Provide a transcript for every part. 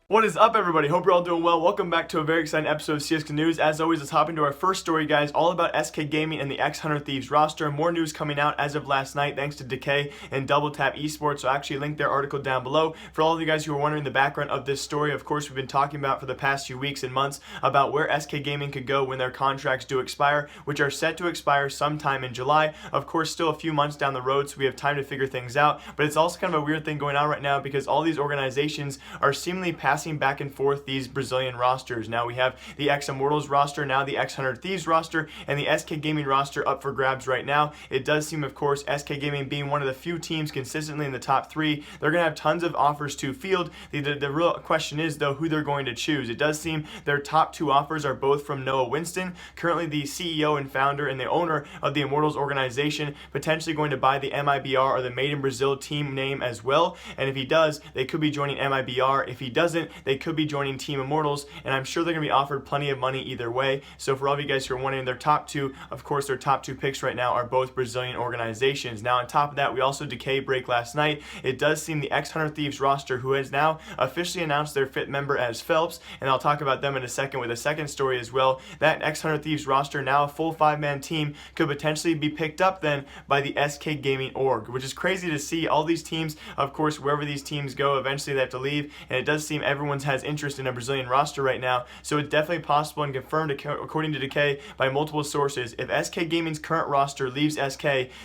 What is up, everybody? Hope you're all doing well. Welcome back to a very exciting episode of CSGO News. As always, let's hop into our first story, guys, all about SK Gaming and the 100Thieves roster. More news coming out as of last night thanks to Decay and Double Tap Esports. So I'll actually link their article down below. For all of you guys who are wondering the background of this story, of course, we've been talking about for the past few weeks and months about where SK Gaming could go when their contracts do expire, which are set to expire sometime in July. Of course, still a few months down the road, so we have time to figure things out. But it's also kind of a weird thing going on right now because all these organizations are seemingly passing back and forth these Brazilian rosters. Now we have the Immortals roster, now the 100Thieves roster, and the SK Gaming roster up for grabs right now. It does seem, of course, SK Gaming being one of the few teams consistently in the top three, they're going to have tons of offers to field. The real question is, though, who they're going to choose. It does seem their top two offers are both from Whinston, currently the CEO and founder and the owner of the Immortals organization, potentially going to buy the MIBR or the Made in Brazil team name as well. And if he does, they could be joining MIBR. If he doesn't, they could be joining Team Immortals, and I'm sure they're going to be offered plenty of money either way. So for all of you guys who are wondering, their top two, of course, their top two picks right now are both Brazilian organizations. Now on top of that, we also Decay break last night. It does seem the 100Thieves roster, who has now officially announced their fifth member as Phelps, and I'll talk about them in a second with a second story as well. That 100Thieves roster, now a full five-man team, could potentially be picked up then by the SK Gaming org, which is crazy to see. All these teams, of course, wherever these teams go, eventually they have to leave, and it does seem everyone has interest in a Brazilian roster right now, so it's definitely possible and confirmed according to Decay by multiple sources. If SK Gaming's current roster leaves SK,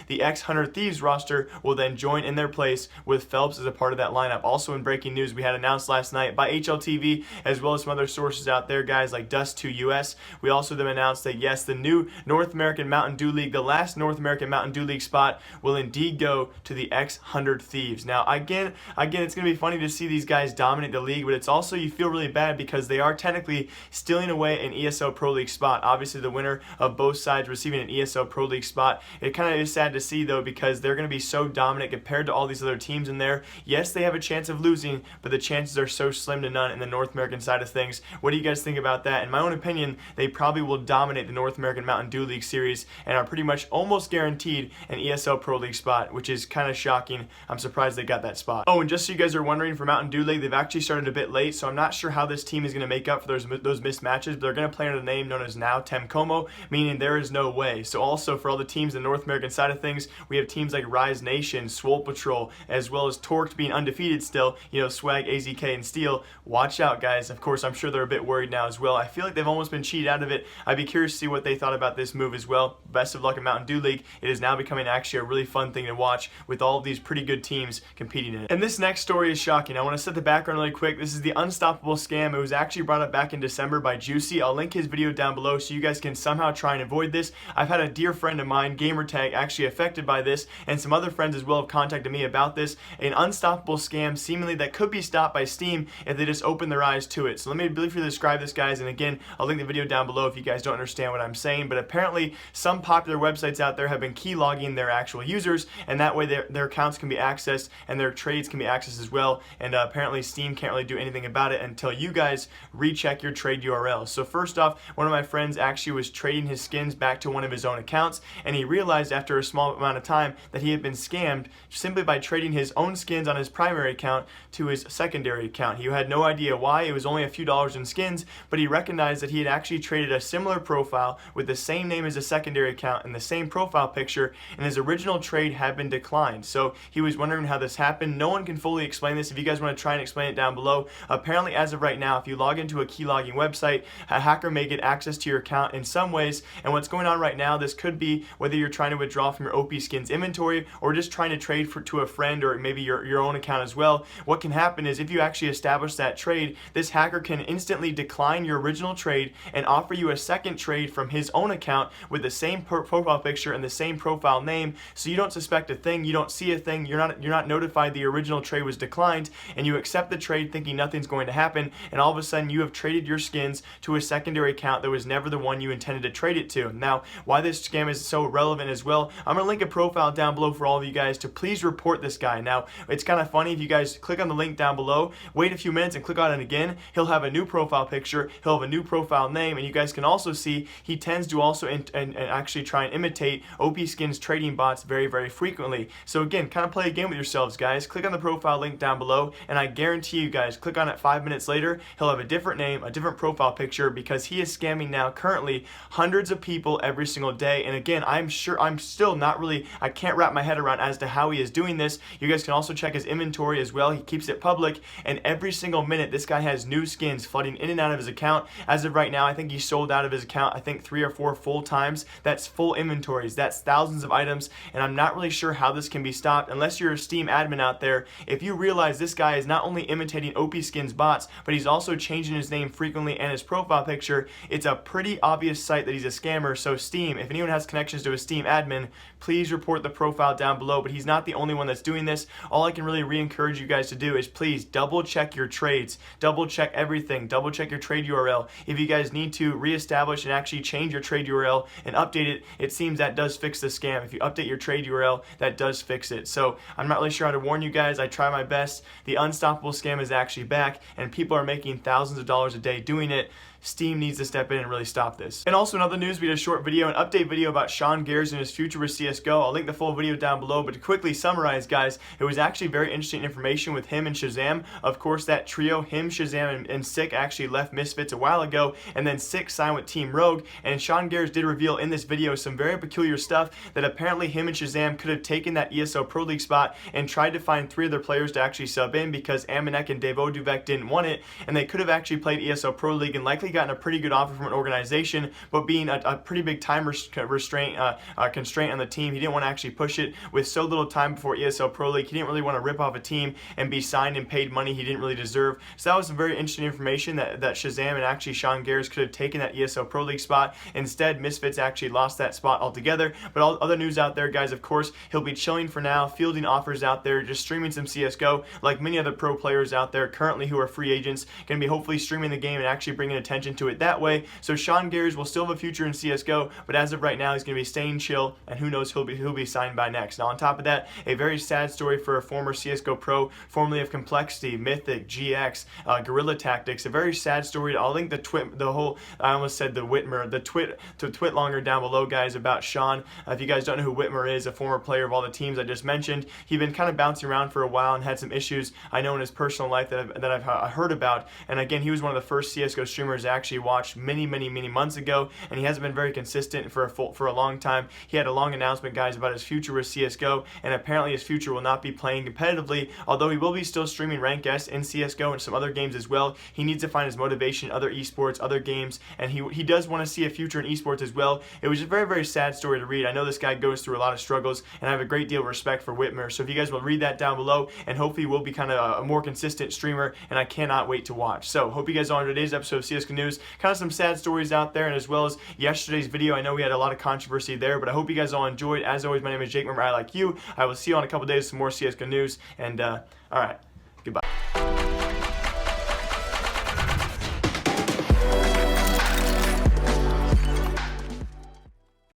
the 100Thieves roster will then join in their place with Phelps as a part of that lineup. Also in breaking news, we had announced last night by HLTV as well as some other sources out there, guys like Dust2US. We also then announced that yes, the new North American Mountain Dew League, the last North American Mountain Dew League spot, will indeed go to the 100Thieves. Now again, it's going to be funny to see these guys dominate the league, but it's also, you feel really bad because they are technically stealing away an ESL Pro League spot. Obviously the winner of both sides receiving an ESL Pro League spot. It kind of is sad to see though, because they're going to be so dominant compared to all these other teams in there. Yes, they have a chance of losing, but the chances are so slim to none in the North American side of things. What do you guys think about that? In my own opinion, they probably will dominate the North American Mountain Dew League series and are pretty much almost guaranteed an ESL Pro League spot, which is kind of shocking. I'm surprised they got that spot. Oh, and just so you guys are wondering, for Mountain Dew League, they've actually started a bit late, so I'm not sure how this team is going to make up for those missed matches, but they're going to play under the name known as now Temcomo, meaning there is no way. So also for all the teams in the North American side of things, we have teams like Rise Nation, Swole Patrol, as well as Torqued being undefeated still, Swag, AZK, and Steel. Watch out, guys. Of course, I'm sure they're a bit worried now as well. I feel like they've almost been cheated out of it. I'd be curious to see what they thought about this move as well. Best of luck in Mountain Dew League. It is now becoming actually a really fun thing to watch with all of these pretty good teams competing in it. And this next story is shocking. I want to set the background really quick. This is the Unstoppable scam. It was actually brought up back in December by Juicy. I'll link his video down below so you guys can somehow try and avoid this. I've had a dear friend of mine, Gamertag, actually affected by this, and some other friends as well have contacted me about this. An unstoppable scam seemingly that could be stopped by Steam if they just open their eyes to it. So let me briefly describe this, guys, and again, I'll link the video down below if you guys don't understand what I'm saying. But apparently some popular websites out there have been keylogging their actual users, and that way their accounts can be accessed and their trades can be accessed as well. And apparently Steam can't really do anything about it until you guys recheck your trade URLs. So first off, one of my friends actually was trading his skins back to one of his own accounts, and he realized after a small amount of time that he had been scammed simply by trading his own skins on his primary account to his secondary account. He had no idea why. It was only a few dollars in skins, but he recognized that he had actually traded a similar profile with the same name as a secondary account and the same profile picture, and his original trade had been declined. So he was wondering how this happened. No one can fully explain this. If you guys want to try and explain it down below, apparently as of right now, if you log into a keylogging website, a hacker may get access to your account in some ways. And what's going on right now, this could be whether you're trying to withdraw from your OP skins inventory or just trying to trade to a friend or maybe your own account as well. What can happen is if you actually establish that trade, this hacker can instantly decline your original trade and offer you a second trade from his own account with the same profile picture and the same profile name, so you don't suspect a thing, you don't see a thing, you're not notified the original trade was declined, and you accept the trade thinking nothing's going to happen, and all of a sudden you have traded your skins to a secondary account that was never the one you intended to trade it to. Now, why this scam is so relevant as well, I'm going to link a profile down below for all of you guys to please report this guy. Now, it's kind of funny if you guys click on the link down below, wait a few minutes and click on it again, he'll have a new profile picture, he'll have a new profile name, and you guys can also see he tends to also and actually try and imitate OP skins trading bots very, very frequently. So again, kind of play a game with yourselves, guys. Click on the profile link down below, and I guarantee you guys, click click on it 5 minutes later, he'll have a different name, a different profile picture, because he is scamming now currently hundreds of people every single day. And again, I'm still not really, I can't wrap my head around as to how he is doing this. You guys can also check his inventory as well. He keeps it public, and every single minute this guy has new skins flooding in and out of his account. As of right now, I think he sold out of his account, I think 3 or 4 full times. That's full inventories, that's thousands of items, and I'm not really sure how this can be stopped unless you're a Steam admin out there. If you realize this guy is not only imitating OP Skins bots, but he's also changing his name frequently and his profile picture, it's a pretty obvious sight that he's a scammer. So Steam, if anyone has connections to a Steam admin, please report the profile down below. But he's not the only one that's doing this. All I can really re-encourage you guys to do is please double check your trades, double check everything, double check your trade URL. If you guys need to reestablish and actually change your trade URL and update it, it seems that does fix the scam. If you update your trade URL, that does fix it. So I'm not really sure how to warn you guys. I try my best. The unstoppable scam is actually back, and people are making thousands of dollars a day doing it. Steam needs to step in and really stop this. And also in other news, we did a short video, an update video about Gares and his future with CSGO. I'll link the full video down below, but to quickly summarize, guys, it was actually very interesting information with him and Shazam. Of course, that trio, him, Shazam, and Sick actually left Misfits a while ago, and then Sick signed with Team Rogue, and Gares did reveal in this video some very peculiar stuff that apparently him and Shazam could have taken that ESO Pro League spot and tried to find 3 other players to actually sub in because Amanek and Devo Duvek didn't want it, and they could have actually played ESO Pro League and likely gotten a pretty good offer from an organization, but being a pretty big time constraint on the team, he didn't want to actually push it with so little time before ESL Pro League. He didn't really want to rip off a team and be signed and paid money he didn't really deserve. So that was some very interesting information that Shazam and actually Gares could have taken that ESL Pro League spot. Instead, Misfits actually lost that spot altogether. But all other news out there, guys, of course, he'll be chilling for now, fielding offers out there, just streaming some CSGO like many other pro players out there currently who are free agents, going to be hopefully streaming the game and actually bringing attention to it that way. So Gares will still have a future in CSGO, but as of right now, he's going to be staying chill, and who knows who he'll be signed by next. Now, on top of that, a very sad story for a former CSGO pro, formerly of Complexity, Mythic, GX, Guerrilla Tactics. A very sad story. I'll link I almost said the Witmer, the twit longer down below, guys, about Sean. If you guys don't know who Witmer is, a former player of all the teams I just mentioned, he'd been kind of bouncing around for a while and had some issues I know in his personal life that I've heard about. And again, he was one of the first CSGO streamers I actually watched many months ago, and he hasn't been very consistent for a long time. He had a long announcement, guys, about his future with CSGO, and apparently his future will not be playing competitively, although he will be still streaming Rank S in CSGO and some other games as well. He needs to find his motivation, other esports, other games, and he does want to see a future in esports as well. It was a very sad story to read. I know this guy goes through a lot of struggles, and I have a great deal of respect for Witmer. So if you guys will read that down below, and hopefully will be kind of a more consistent streamer, and I cannot wait to watch. So hope you guys all enjoyed today's episode of CSGO News. Kind of some sad stories out there, and as well as yesterday's video. I know we had a lot of controversy there, but I hope you guys all enjoyed. As always, my name is Jake. Remember, I like you. I will see you on a couple days with some more CSGO news, and all right, goodbye.